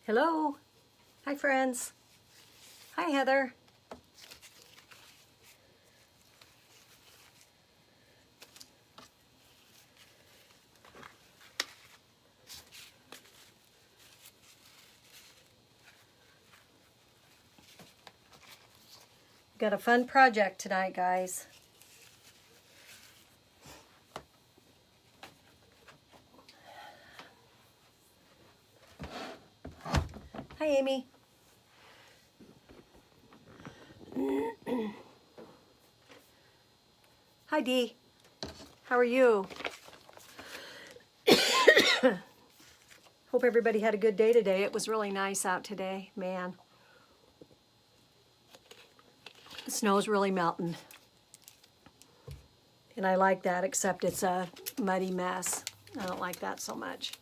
Hello. Hi, friends. Hi, Heather. Got a fun project tonight, guys. Hi, Amy. Hi, Dee. How are you? Hope everybody had a good day today. It was really nice out today, man. The snow's really melting. And I like that, except it's a muddy mess. I don't like that so much.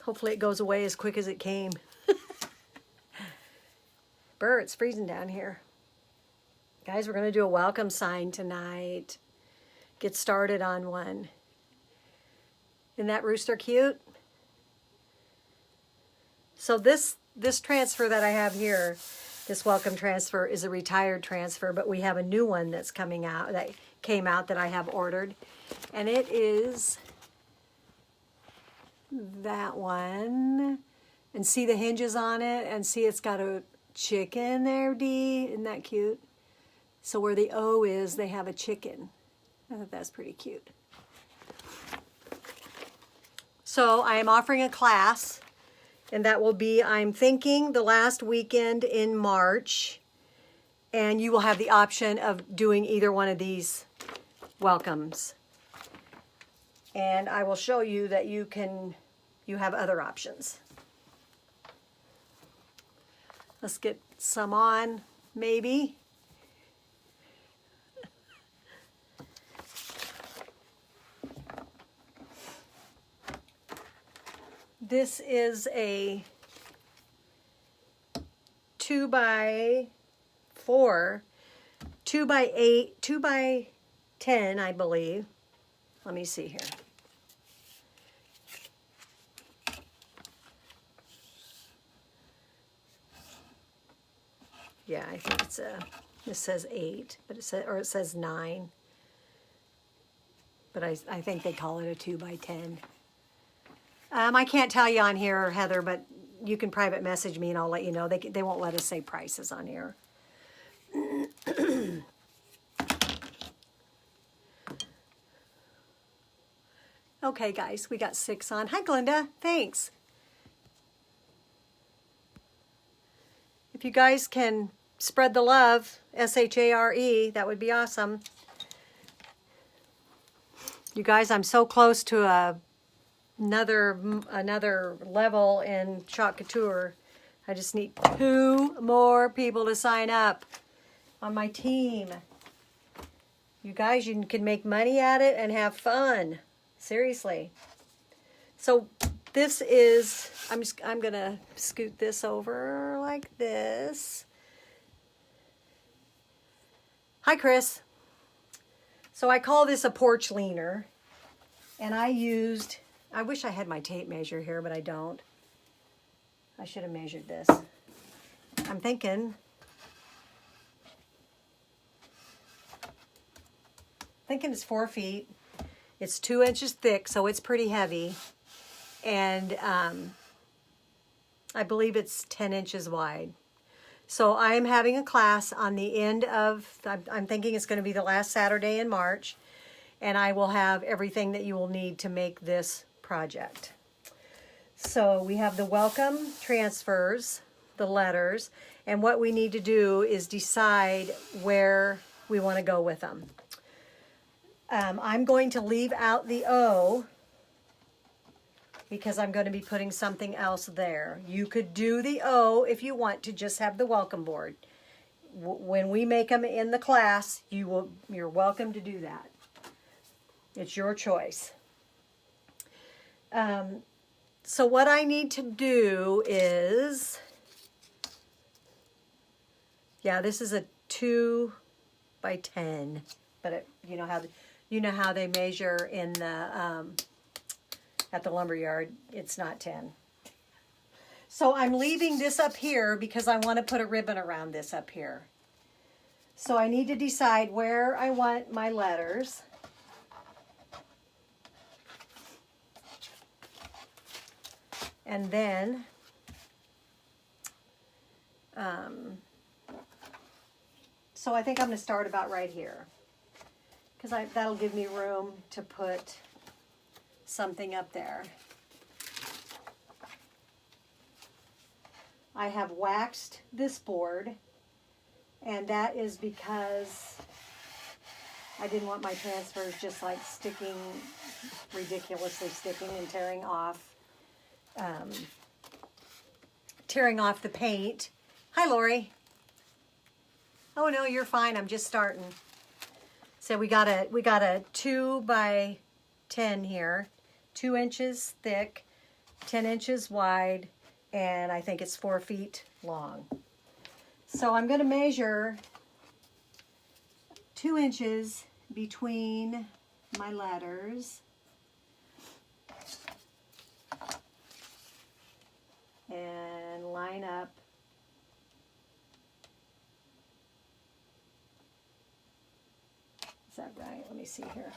Hopefully it goes away as quick as it came. Brr, it's freezing down here. Guys, we're going to do a welcome sign tonight. Get started on one. Isn't that rooster cute? So this transfer that I have here, this welcome transfer, is a retired transfer, but we have a new one that's coming out, that came out that I have ordered. And it is that one. And see the hinges on it, and see it's got a chicken there, Dee. Isn't that cute? So where the O is, they have a chicken. I thought that's pretty cute. So I am offering a class, and that will be, I'm thinking, the last weekend in March. And you will have the option of doing either one of these welcomes. And I will show you that you have other options. Let's get some on, maybe. This is a 2x4, 2x8, 2x10, I believe. Let me see here. Yeah, I think it's this says 8, but it says 9. But I think they call it a 2x10. I can't tell you on here, Heather, but you can private message me and I'll let you know. They won't let us say prices on here. Okay, guys, we got 6 on. Hi, Glenda. Thanks. If you guys can spread the love, S-H-A-R-E, that would be awesome. You guys, I'm so close to another level in Shop Couture. I just need 2 more people to sign up on my team. You guys, you can make money at it and have fun. Seriously. So this is, I'm gonna scoot this over like this. Hi, Chris. So I call this a porch leaner, and I wish I had my tape measure here, but I don't. I should have measured this. I'm thinking it's 4 feet. It's 2 inches thick, so it's pretty heavy. And I believe it's 10 inches wide. So I am having a class on the end of, I'm thinking it's going to be the last Saturday in March. And I will have everything that you will need to make this project. So we have the welcome transfers, the letters, and what we need to do is decide where we want to go with them. I'm going to leave out the O because I'm going to be putting something else there. You could do the O if you want to just have the welcome board. When we make them in the class, you're welcome to do that. It's your choice. So what I need to do is, yeah, this is a 2x10, but you know how they measure in the at the lumberyard, it's not 10. So I'm leaving this up here because I want to put a ribbon around this up here. So I need to decide where I want my letters. And then so I think I'm going to start about right here, because that'll give me room to put something up there. I have waxed this board, and that is because I didn't want my transfers just like sticking, ridiculously sticking and tearing off the paint. Hi, Lori. Oh no, you're fine. I'm just starting. So we got a 2 by 10 here, 2 inches thick, 10 inches wide, and I think it's 4 feet long. So I'm going to measure 2 inches between my letters. And line up Is that right? Let me see here.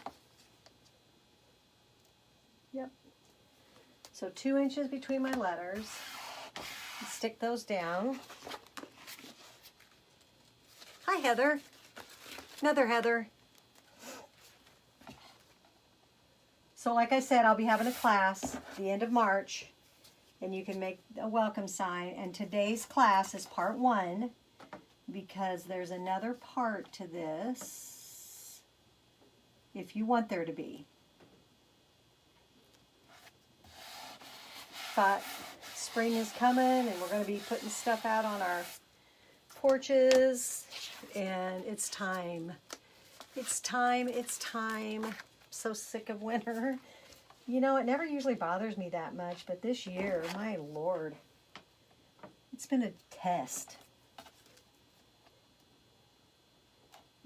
Yep. So 2 inches between my letters. Stick those down. Hi, Heather. Another Heather. So like I said, I'll be having a class at the end of March, and you can make a welcome sign. And today's class is part 1, because there's another part to this, if you want there to be. But spring is coming, and we're going to be putting stuff out on our porches, and it's time. It's time, it's time. So sick of winter. You know, it never usually bothers me that much, but this year, my Lord, it's been a test.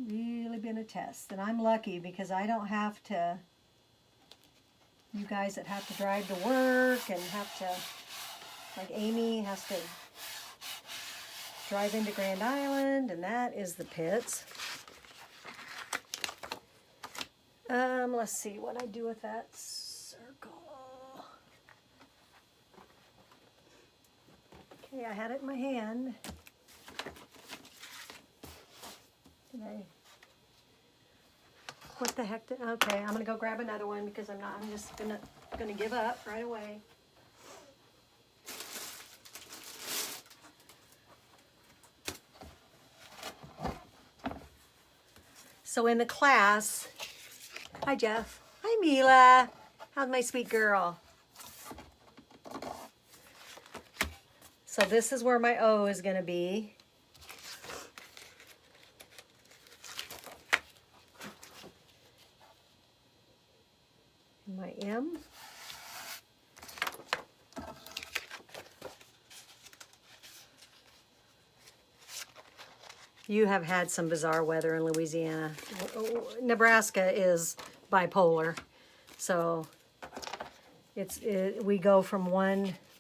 Really been a test. And I'm lucky because I don't have to, you guys that have to drive to work and have to, like Amy has to drive into Grand Island, and that is the pits. Let's see what I do with that circle. Okay, I had it in my hand. What the heck okay, I'm gonna go grab another one because I'm just gonna give up right away. So in the class, hi Jeff. Hi Mila. How's my sweet girl? So this is where my O is going to be. And my M. You have had some bizarre weather in Louisiana. Nebraska is bipolar, so we go from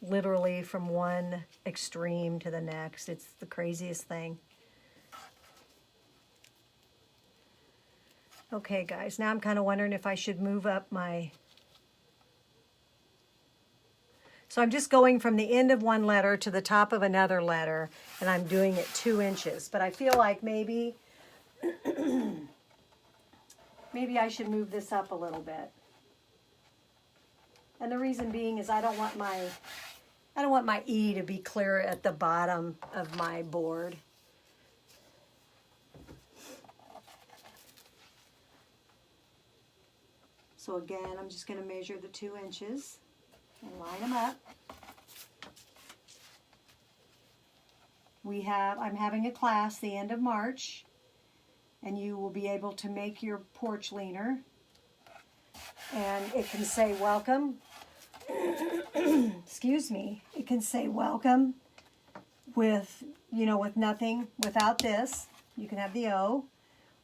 literally from one extreme to the next. It's the craziest thing. Okay, guys, now I'm kind of wondering if I should move up my... So I'm just going from the end of one letter to the top of another letter, and I'm doing it 2 inches. But I feel like maybe I should move this up a little bit. And the reason being is I don't want my E to be clear at the bottom of my board. So again, I'm just going to measure the 2 inches and line them up. I'm having a class the end of March, and you will be able to make your porch leaner, and it can say welcome. Excuse me. It can say welcome with nothing, without this. You can have the O,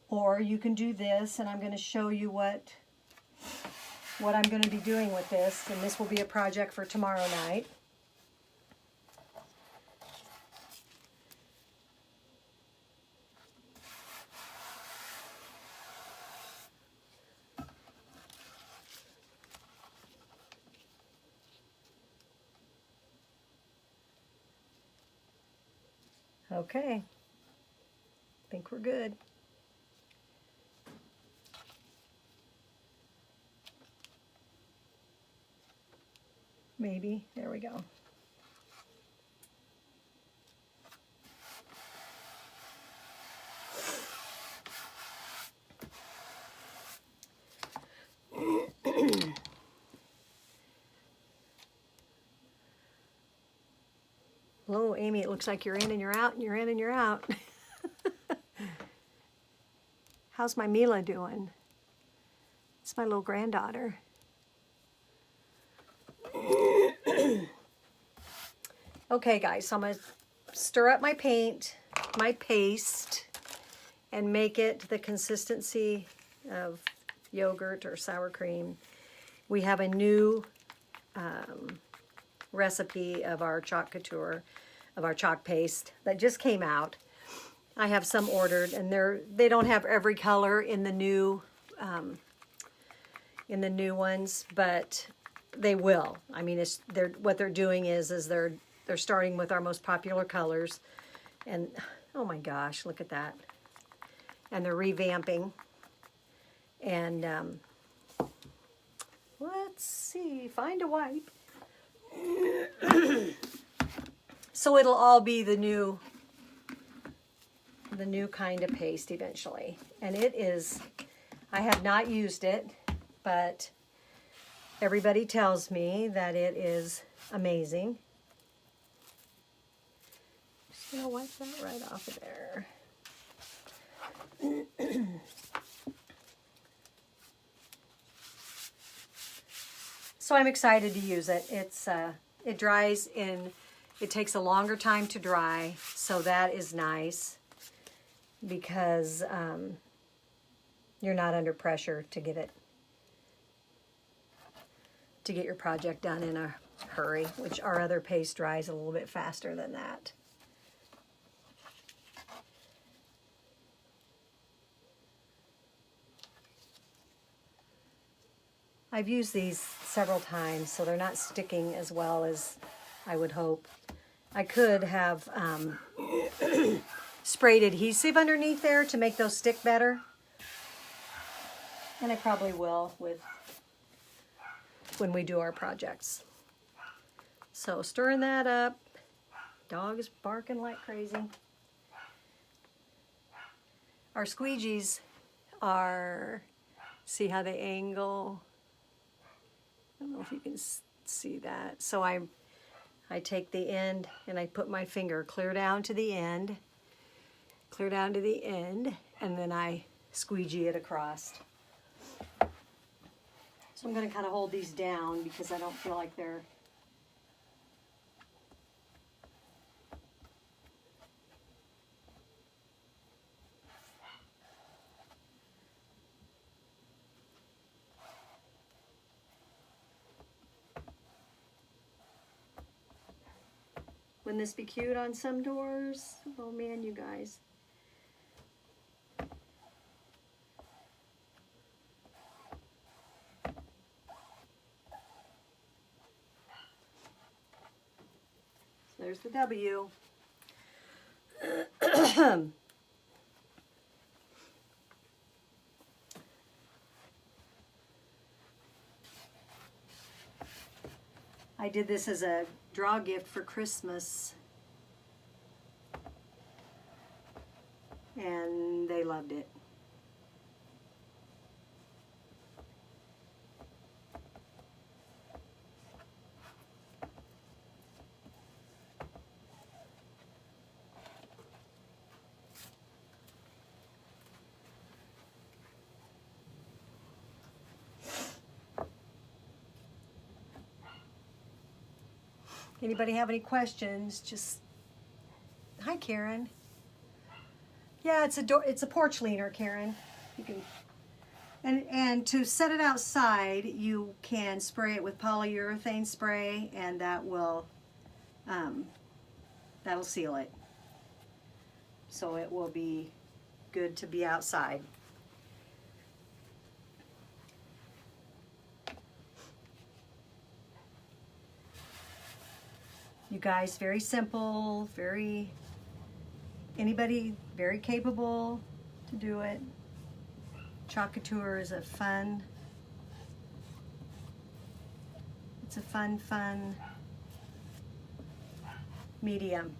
or you can do this, and I'm going to show you what what I'm going to be doing with this, and this will be a project for tomorrow night. Okay, I think we're good. Maybe, there we go. Hello, Amy, it looks like you're in and you're out and you're in and you're out. How's my Mila doing? It's my little granddaughter. Okay, guys, so I'm going to stir up my paint, my paste, and make it the consistency of yogurt or sour cream. We have a new recipe of our chalk couture, of our chalk paste that just came out. I have some ordered, and they don't have every color in the new ones, but they will. I mean, what they're doing is they're starting with our most popular colors, and oh my gosh, look at that! And they're revamping. And let's see, find a wipe. So it'll all be the new kind of paste eventually. And it is, I have not used it, but everybody tells me that it is amazing. Just gonna wipe that right off of there. So I'm excited to use it. It dries in, it takes a longer time to dry, so that is nice because you're not under pressure to get your project done in a hurry, which our other paste dries a little bit faster than that. I've used these several times, so they're not sticking as well as I would hope. I could have sprayed adhesive underneath there to make those stick better. And I probably will when we do our projects. So stirring that up. Dog is barking like crazy. Our squeegees are, see how they angle? I don't know if you can see that. So I take the end and I put my finger clear down to the end, and then I squeegee it across. So I'm going to kind of hold these down because I don't feel like they're Wouldn't this be cute on some doors? Oh man, you guys. So there's the W. I did this as a draw gift for Christmas, and they loved it. Anybody have any questions? Just, hi Karen. Yeah, it's a porch leaner, Karen. You can And to set it outside, you can spray it with polyurethane spray, and that'll seal it. So it will be good to be outside. You guys, very simple, anybody very capable to do it. Couture is it's a fun medium.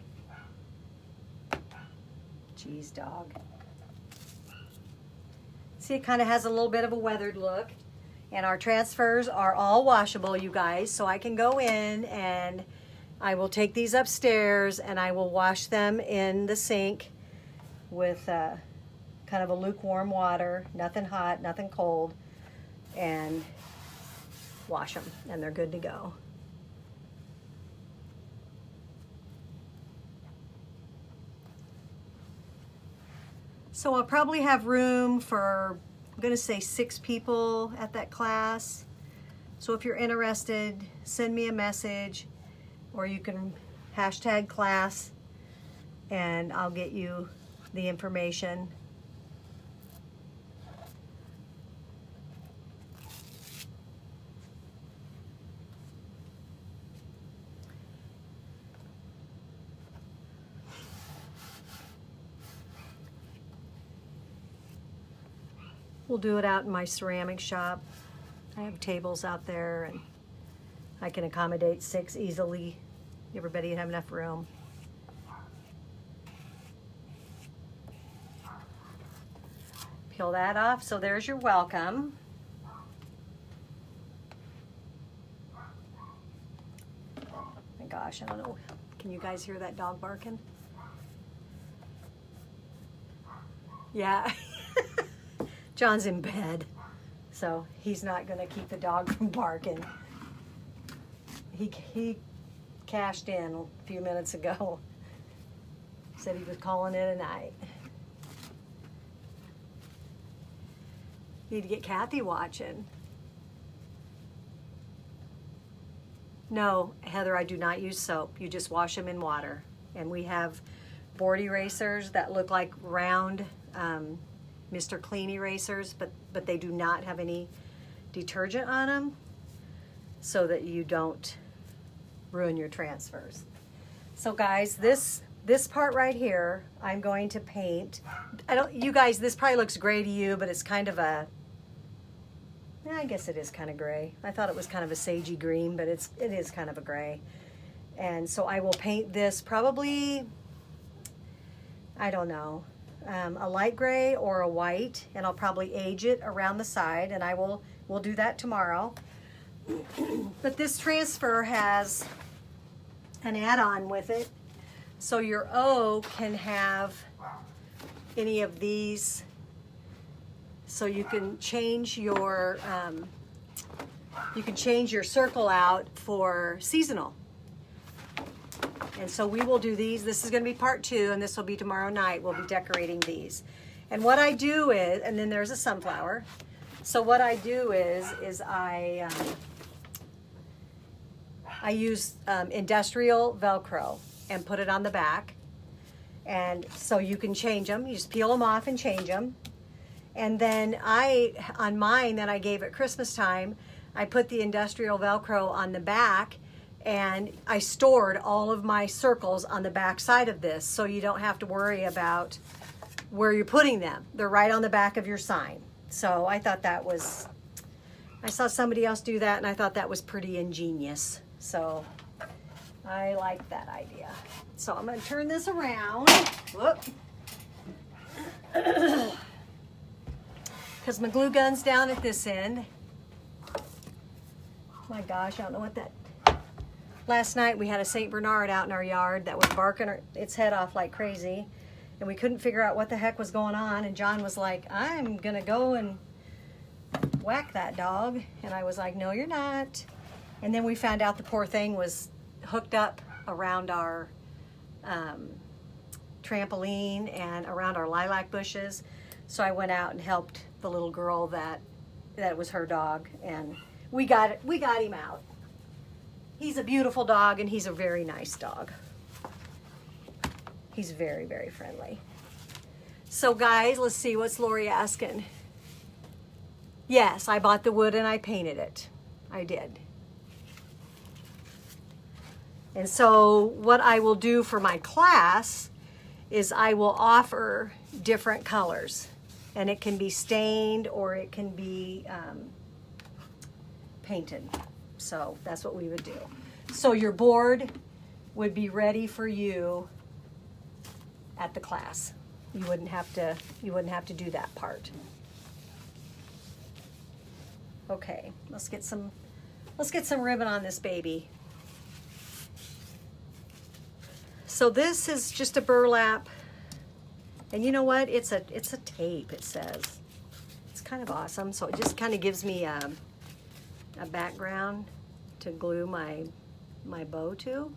Jeez, dog. See, it kind of has a little bit of a weathered look. And our transfers are all washable, you guys. So I can go in and I will take these upstairs and I will wash them in the sink with kind of a lukewarm water, nothing hot, nothing cold, and wash them, and they're good to go. So I'll probably have room for, I'm going to say 6 people at that class. So if you're interested, send me a message, or you can hashtag class, and I'll get you the information. We'll do it out in my ceramic shop. I have tables out there, and I can accommodate 6 easily. Everybody have enough room. Peel that off. So there's your welcome. Oh my gosh, I don't know. Can you guys hear that dog barking? Yeah. John's in bed, so he's not going to keep the dog from barking. He cashed in a few minutes ago. Said he was calling it a night. Need to get Kathy watching. No, Heather, I do not use soap. You just wash them in water. And we have board erasers that look like round Mr. Clean erasers, but they do not have any detergent on them, so that you don't ruin your transfers. So guys, this part right here, I'm going to paint. You guys, this probably looks gray to you, but it's kind of a, I guess it is kind of gray. I thought it was kind of a sagey green, but it is kind of a gray. And so I will paint this probably, I don't know, a light gray or a white, and I'll probably age it around the side, and we'll do that tomorrow. But this transfer has an add-on with it, so your O can have any of these, so you can change your circle out for seasonal. And so we will do these. This is going to be part 2, and this will be tomorrow night. We'll be decorating these. And what I do is, and then there's a sunflower. So what I do is I use industrial Velcro and put it on the back. And so you can change them. You just peel them off and change them. And then on mine that I gave at Christmas time, I put the industrial Velcro on the back, and I stored all of my circles on the back side of this, so you don't have to worry about where you're putting them. They're right on the back of your sign. So I thought I saw somebody else do that, and I thought that was pretty ingenious. So I like that idea. So I'm going to turn this around. Whoop. Because my glue gun's down at this end. My gosh, I don't know what that... Last night we had a St. Bernard out in our yard that was barking its head off like crazy, and we couldn't figure out what the heck was going on, and John was like, I'm gonna go and whack that dog. And I was like, no, you're not. And then we found out the poor thing was hooked up around our trampoline and around our lilac bushes. So I went out and helped the little girl that that was her dog, and we got him out. He's a beautiful dog, and he's a very nice dog. He's very, very friendly. So guys, let's see, what's Lori asking? Yes, I bought the wood and I painted it. I did. And so what I will do for my class is I will offer different colors. And it can be stained or it can be painted. So that's what we would do. So your board would be ready for you at the class. You wouldn't have to do that part. Okay, let's get some ribbon on this baby. So this is just a burlap, and you know what? It's a tape. It says it's kind of awesome. So it just kind of gives me a background to glue my bow to.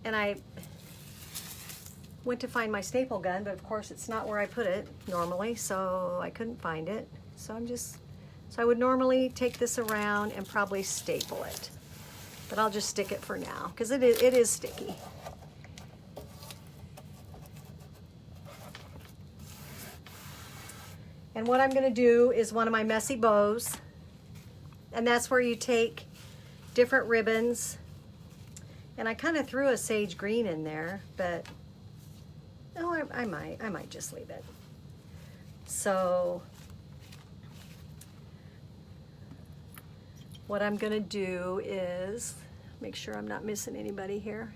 And I went to find my staple gun, but of course it's not where I put it normally, so I couldn't find it. So I would normally take this around and probably staple it. But I'll just stick it for now, because it is sticky. And what I'm going to do is one of my messy bows, and that's where you take different ribbons. And I kind of threw a sage green in there, but no, I might just leave it. So what I'm going to do is make sure I'm not missing anybody here.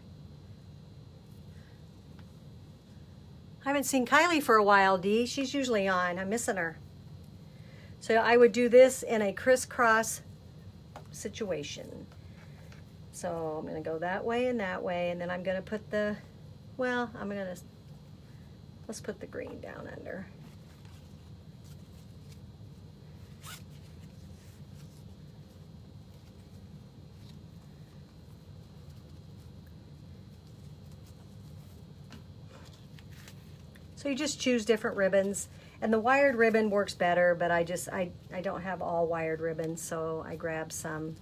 I haven't seen Kylie for a while, Dee. She's usually on. I'm missing her. So I would do this in a crisscross situation. So I'm going to go that way, and then I'm going to put let's put the green down under. So you just choose different ribbons, and the wired ribbon works better, but I don't have all wired ribbons, so I grab some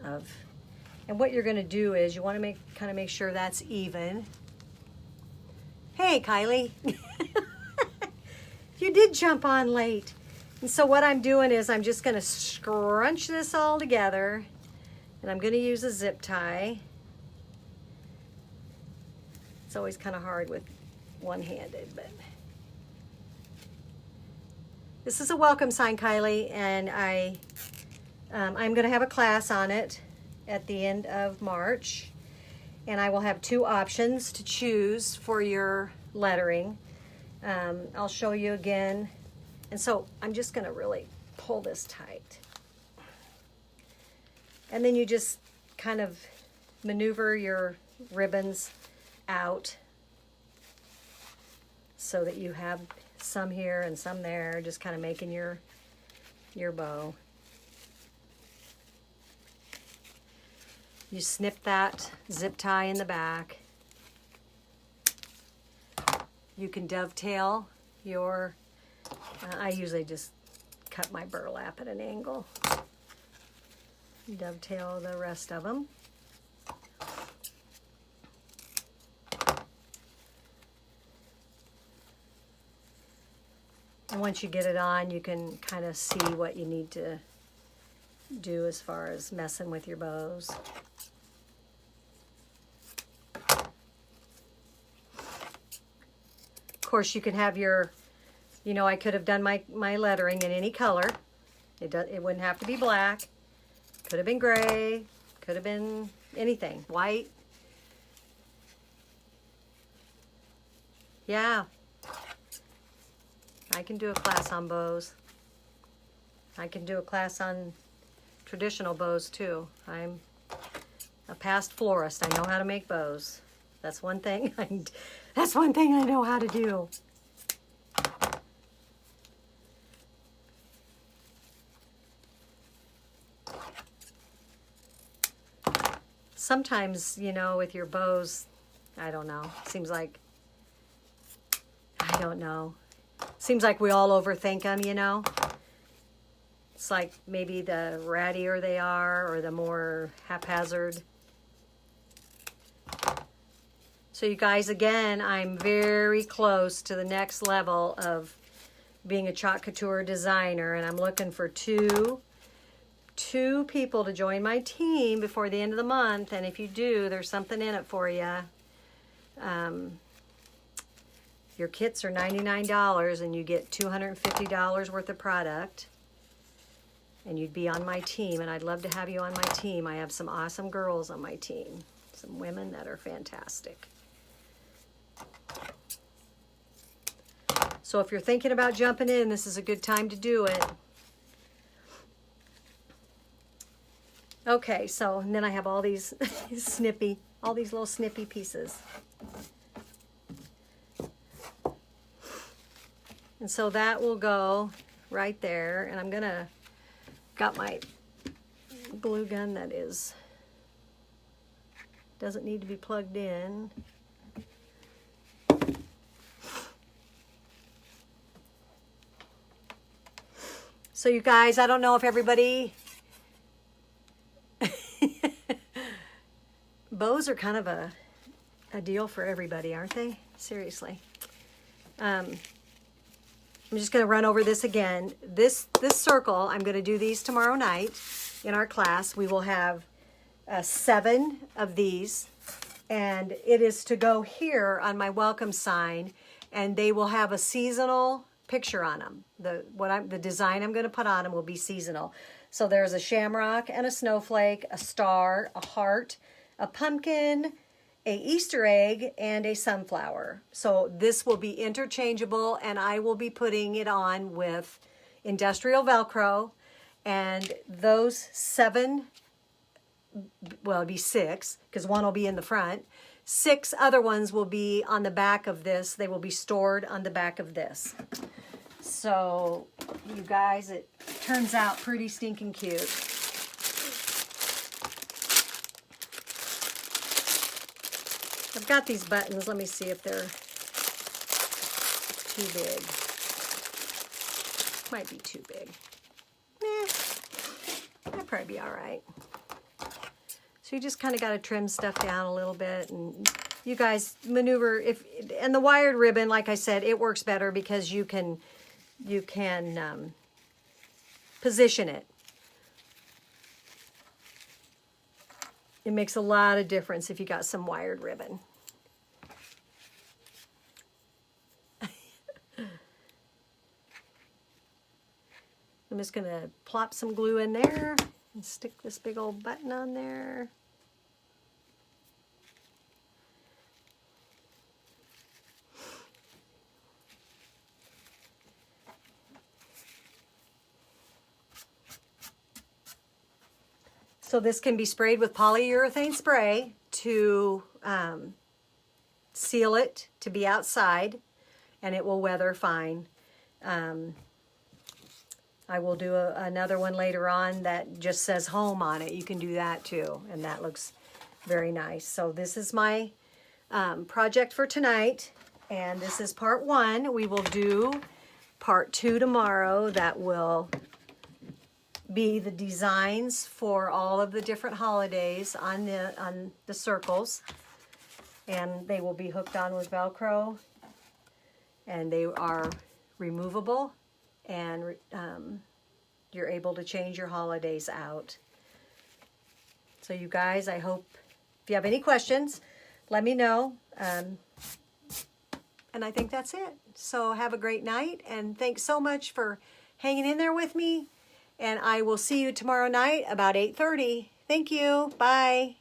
of. And what you're going to do is you want to kind of make sure that's even. Hey, Kylie. You did jump on late. And so what I'm doing is I'm just going to scrunch this all together, and I'm going to use a zip tie. It's always kind of hard with one-handed, but this is a welcome sign, Kylie, and I'm going to have a class on it at the end of March, and I will have 2 options to choose for your lettering. I'll show you again, and so I'm just going to really pull this tight, and then you just kind of maneuver your ribbons out so that you have some here and some there, just kind of making your bow. You snip that zip tie in the back. You can dovetail your, I usually just cut my burlap at an angle. Dovetail the rest of them. And once you get it on, you can kind of see what you need to do as far as messing with your bows. Of course, you can have your, I could have done my lettering in any color. It wouldn't have to be black. Could have been gray. Could have been anything. White. Yeah. I can do a class on bows. I can do a class on traditional bows too. I'm a past florist. I know how to make bows. That's one thing. That's one thing I know how to do. Sometimes, with your bows, I don't know. Seems like, I don't know. Seems like we all overthink them, you know. It's like maybe the rattier they are or the more haphazard. So you guys, again, I'm very close to the next level of being a chalk couture designer, and I'm looking for two people to join my team before the end of the month. And if you do, there's something in it for you. Your kits are $99 and you get $250 worth of product, and you'd be on my team, and I'd love to have you on my team. I have some awesome girls on my team, some women that are fantastic. So if you're thinking about jumping in, this is a good time to do it. Okay, so and then I have all these all these little snippy pieces. And so that will go right there. And I'm gonna, got my glue gun that doesn't need to be plugged in. So you guys, I don't know if everybody, bows are kind of a deal for everybody, aren't they? Seriously. I'm just going to run over this again. This circle, I'm going to do these tomorrow night in our class. We will have 7 of these, and it is to go here on my welcome sign, and they will have a seasonal picture on them. The design I'm going to put on them will be seasonal. So there's a shamrock and a snowflake, a star, a heart, a pumpkin, a Easter egg, and a sunflower. So this will be interchangeable, and I will be putting it on with industrial Velcro, and those 7, well, it'll be 6 because one will be in the front. 6 other ones will be on the back of this. They will be stored on the back of this. So you guys, it turns out pretty stinking cute. I've got these buttons. Let me see if they're too big. Might be too big. That'd probably be all right. So you just kind of got to trim stuff down a little bit, and you guys maneuver. And the wired ribbon, like I said, it works better because you can position it. It makes a lot of difference if you got some wired ribbon. I'm just going to plop some glue in there and stick this big old button on there. So this can be sprayed with polyurethane spray to seal it to be outside, and it will weather fine. I will do another one later on that just says home on it. You can do that too, and that looks very nice. So this is my project for tonight, and this is part 1. We will do part 2 tomorrow. That will be the designs for all of the different holidays on the circles, and they will be hooked on with Velcro, and they are removable, and you're able to change your holidays out. So you guys, I hope if you have any questions, let me know, and I think that's it. So have a great night, and thanks so much for hanging in there with me. And I will see you tomorrow night about 8:30. Thank you. Bye.